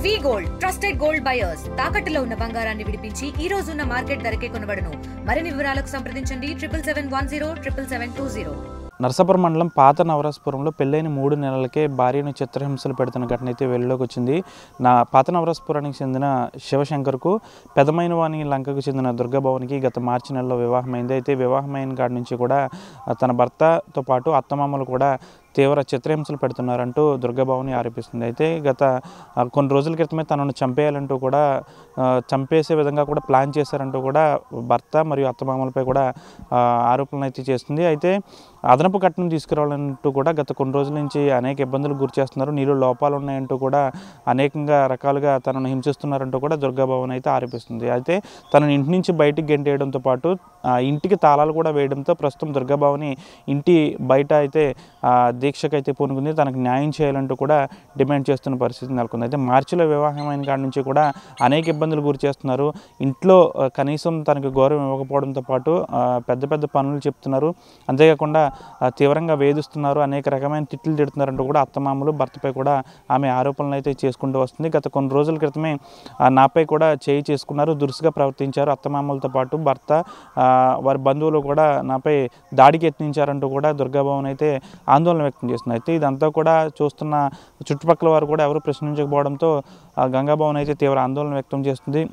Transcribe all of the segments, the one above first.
వి gold trusted gold buyers తాకట్టులో ఉన్న బంగారాన్ని విడిపించి ఈ రోజు ఉన్న మార్కెట్ ధరకే కొనబడును. మరిన్ని వివరాలకు సంప్రదించండి 7710 నరసాపురం మండలం పాత నవరాజపురంలో పెళ్ళైన 3 నెలలకే భార్యను చిత్రహింసలు పెడుతున్న ఘటన అయితే వెలుగులోకి వచ్చింది. పాత నవరాజపురానికి చెందిన శివశంకర్కు పెదమైన వాణి లంకకు చెందిన దుర్గాభవన్కి గత మార్చి నెలలో వివాహమైంది. అయితే వివాహమైన కాడి నుంచి కూడా తన భర్తతో పాటు అత్తమామలు కూడా తీవ్ర చిత్రహింసలు పెడుతున్నారంటూ దుర్గాభవని ఆరోపిస్తుంది. అయితే గత కొన్ని రోజుల క్రితమే తనను చంపేయాలంటూ కూడా చంపేసే విధంగా కూడా ప్లాన్ చేశారంటూ కూడా భర్త మరియు అత్తమామలపై కూడా ఆరోపణలు అయితే చేస్తుంది. అయితే అదనపు కట్నం తీసుకురావాలంటూ కూడా గత కొన్ని రోజుల నుంచి అనేక ఇబ్బందులు గురి చేస్తున్నారు. నీళ్ళు లోపాలు ఉన్నాయంటూ కూడా అనేకంగా రకాలుగా తనను హింసిస్తున్నారంటూ కూడా దుర్గాభవన్ అయితే ఆరోపిస్తుంది. అయితే తనను ఇంటి నుంచి బయటికి గెంటేయడంతో పాటు ఇంటికి తాళాలు కూడా వేయడంతో ప్రస్తుతం దుర్గాభవని ఇంటి బయట అయితే దీక్షకైతే పూనుకుంది. తనకు న్యాయం చేయాలంటూ కూడా డిమాండ్ చేస్తున్న పరిస్థితి నెలకొంది. అయితే మార్చిలో వివాహమైన కాడి నుంచి కూడా అనేక ఇబ్బందులు గురి చేస్తున్నారు. ఇంట్లో కనీసం తనకు గౌరవం ఇవ్వకపోవడంతో పాటు పెద్ద పెద్ద పనులు చెప్తున్నారు. అంతేకాకుండా తీవ్రంగా వేధిస్తున్నారు, అనేక రకమైన తిట్లు తిడుతున్నారంటూ కూడా అత్తమామలు భర్తపై కూడా ఆమె ఆరోపణలు అయితే చేసుకుంటూ వస్తుంది. గత కొన్ని రోజుల క్రితమే నాపై కూడా చేయి చేసుకున్నారు, దురుసుగా ప్రవర్తించారు. అత్తమామలతో పాటు భర్త వారి బంధువులు కూడా నాపై దాడికి యత్నించారంటూ కూడా దుర్గాభవన్ అయితే ఆందోళన వ్యక్తం చేస్తుంది. అయితే ఇదంతా కూడా చూస్తున్న చుట్టుపక్కల వారు కూడా ఎవరు ప్రశ్నించకపోవడంతో గంగాభవన్ అయితే తీవ్ర ఆందోళన వ్యక్తం చేస్తుంది.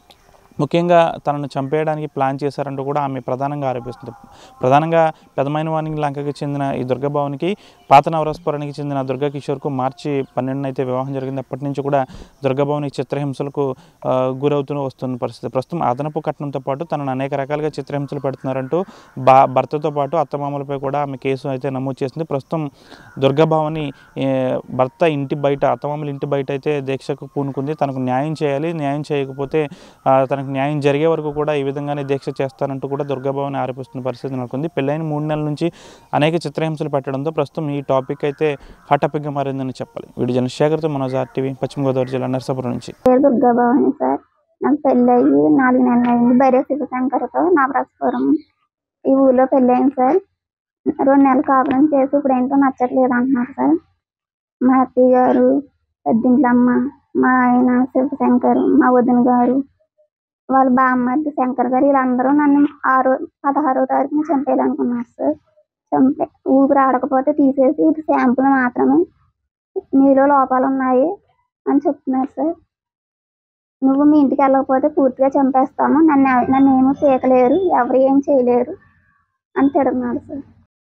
ముఖ్యంగా తనను చంపేయడానికి ప్లాన్ చేశారంటూ కూడా ఆమె ప్రధానంగా ఆరోపిస్తుంది. ప్రధానంగా పెదమైన వాణి లంకకి చెందిన ఈ దుర్గాభవన్కి పాత నవరాజపురానికి చెందిన దుర్గా కిషోర్కు మార్చి 12 అయితే వివాహం జరిగింది. అప్పటి నుంచి కూడా దుర్గాభవన్ చిత్రహింసలకు గురవుతూ వస్తున్న పరిస్థితి. ప్రస్తుతం అదనపు కట్నంతో పాటు తనను అనేక రకాలుగా చిత్రహింసలు పెడుతున్నారంటూ భర్తతో పాటు అత్తమామలపై కూడా ఆమె కేసు అయితే నమోదు చేసింది. ప్రస్తుతం దుర్గాభవని భర్త ఇంటి బయట, అత్తమామల ఇంటి బయట అయితే దీక్షకు పూనుకుంది. తనకు న్యాయం చేయాలి, న్యాయం చేయకపోతే తనకు న్యాయం జరిగే వరకు కూడా ఈ విధంగానే దీక్ష చేస్తానంటూ కూడా దుర్గాభవన్ ఆరోపిస్తున్న పరిస్థితి నెలకొంది. పెళ్ళైన 3 నెలల నుంచి అనేక చిత్రహింసలు పెట్టడంతో ప్రస్తుతం ఈ టాపిక్ అయితే హాట్ టాపిక్గా మారిందని చెప్పాలి. వీడియో జర్నలిస్ట్ శేఖర్తో మనోజ్ RTV, పశ్చిమ గోదావరి జిల్లా నరసాపురం నుంచి. దుర్గాభవని సార్, నాకు పెళ్ళి అయ్యి 4 నెలలు అయింది. భార్య శివశంకర్తో నవరాజపురం ఈ ఊళ్ళో పెళ్ళి అయింది సార్. 2 నెలలు కాపురం చేసి ఇప్పుడు ఏంటో నచ్చట్లేదు అంటున్నారు సార్. మా అత్తయ్య గారు, పెద్దింట్లమ్మ, మా ఆయన శివశంకర్, మా వదిన గారు, వాళ్ళ బామ్మర్ది శంకర్ గారు, వీళ్ళందరూ నన్ను 16వ తారీఖున చంపేయాలనుకున్నారు సార్. ఊపిరి ఆడకపోతే తీసేసి ఇది శాంపుల్ మాత్రమే, నీలో లోపాలు ఉన్నాయి అని చెప్తున్నారు సార్. నువ్వు మీ ఇంటికి వెళ్ళకపోతే పూర్తిగా చంపేస్తాము, నన్ను ఏమీ పీకలేరు, ఎవరు ఏం చేయలేరు అని తిడుతున్నారు సార్.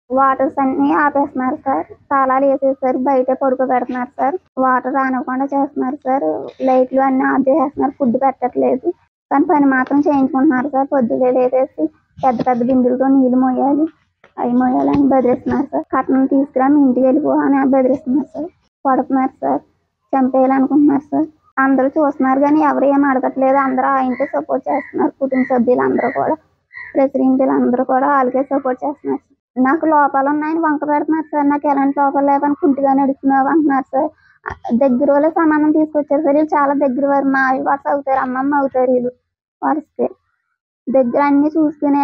వాటర్స్ అన్నీ ఆపేస్తున్నారు సార్, తాళాలు వేసేసారు, బయటే పడుకోబెడుతున్నారు సార్, వాటర్ రానివ్వకుండా చేస్తున్నారు సార్, లైట్లు అన్నీ ఆఫ్ చేసేస్తున్నారు, ఫుడ్ పెట్టట్లేదు, కానీ పని మాత్రం చేయించుకుంటున్నారు సార్. పొద్దులే లేదేసి పెద్ద పెద్ద బిందులతో నీళ్ళు మోయాలి, అవి మోయాలని బెదిరిస్తున్నారు సార్. కట్నం తీసుకురా, మీ ఇంటికి వెళ్ళిపో అని బెదిరిస్తున్నారు సార్. పడుతున్నారు సార్, చంపేయాలనుకుంటున్నారు సార్. అందరూ చూస్తున్నారు కానీ ఎవరు ఏం అడగట్లేదు, అందరూ ఆయనకే సపోర్ట్ చేస్తున్నారు. కుటుంబ సభ్యులు అందరూ కూడా, ప్రెసిడెంట్లు అందరూ కూడా వాళ్ళకే సపోర్ట్ చేస్తున్నారు. నాకు లోపాలు ఉన్నాయని వంక పెడుతున్నారు సార్. నాకు ఎలాంటి లోపాలు లేవని కుంటిగా నడుస్తున్నావు అంటున్నారు సార్. దగ్గర వాళ్ళే సమానం తీసుకొచ్చారు సార్. వీళ్ళు చాలా దగ్గర వారు, మా వరుస అవుతారు, అమ్మమ్మ అవుతారు. వీళ్ళు వరుసకే దగ్గర అన్ని చూసుకునే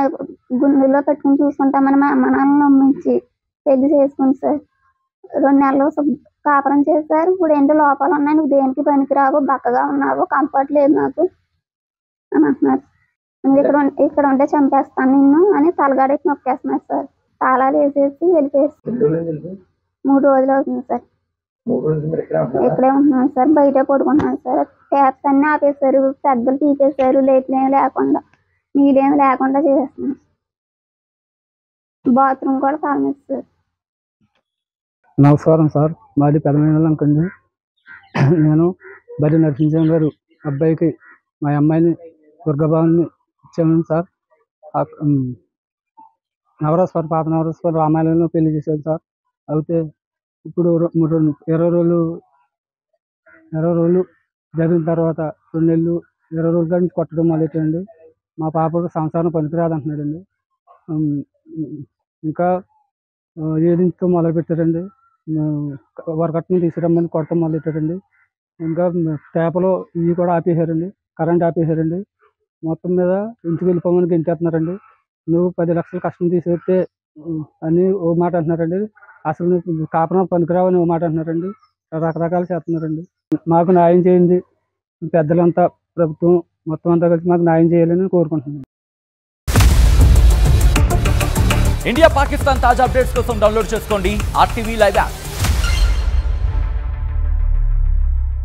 గుండెల్లో పెట్టుకుని చూసుకుంటామని మా అమ్మ నాన్నలు నమ్మించి పెళ్లి చేసుకుని సార్ 2 నెలలు కాపురం చేశారు. ఇప్పుడు ఏంటో లోపాలు ఉన్నాయి, నువ్వు దేనికి పనికిరావు, బక్కగా ఉన్నావు, కంఫర్ట్ లేదు నాకు అని అంటున్నారు. నువ్వు ఇక్కడ ఉంటే చంపేస్తాను నిన్ను అని తలగాడేసి నొక్కేస్తున్నారు సార్. తాళాలు వేసేసి వెళ్ళిపోయేసి 3 రోజులు అవుతుంది సార్. ఇక్కడే ఉంటున్నాను సార్, బయటే పడుకుంటున్నాను సార్. ట్యాప్స్ అన్నీ ఆపేశారు, పెద్దలు తీసేశారు, లైట్లు ఏమి లేకుండా, నీళ్ళేమి లేకుండా చేసేస్తున్నారు. బాత్రూమ్ కూడా తాళమేస్తారు. నమస్కారం సార్, మాది పెదమైన లంకండి. నేను బరి నరసింహం గారు అబ్బాయికి మా అమ్మాయిని దుర్గాభవన్ని ఇచ్చాము సార్. నవరాజపురం, పాత నవరాజపురం రామాలయంలో పెళ్లి చేశాను సార్. అయితే ఇప్పుడు 20 రోజులు జరిగిన తర్వాత 2 నెలలు 20 రోజుల నుంచి కొట్టడం మొదలెట్టండి. మా పాపకు సంసారం పనికిరాదు అంటున్నాడండి. ఇంకా ఏదించుతో మొదలుపెట్టారండి. వరకట్నం తీసుకురమ్మని కొట్టడం మొదలెట్టారండి. ఇంకా పేపలో ఇవి కూడా ఆపేశారండి, కరెంట్ ఆపేశారండి. మొత్తం మీద ఇంటికి వెళ్ళిపోమని గెంటేస్తున్నారండి. నువ్వు 10 లక్షలు కష్టం తీసుకొస్తే అని ఓ మాట అంటున్నారండి. అసలు నువ్వు కాపురం పనికిరావు అని ఓ మాట అంటున్నారండి. రకరకాలు చేస్తున్నారండి. మాకు న్యాయం చేయండి, పెద్దలంతా ప్రభుత్వం మొత్తం అంతా కలిసి మాకు న్యాయం చేయాలని కోరుకుంటున్నాను. ఇండియా పాకిస్తాన్ తాజా అప్డేట్స్ కోసం డౌన్లోడ్ చేసుకోండి RTV లైవ్ యాప్.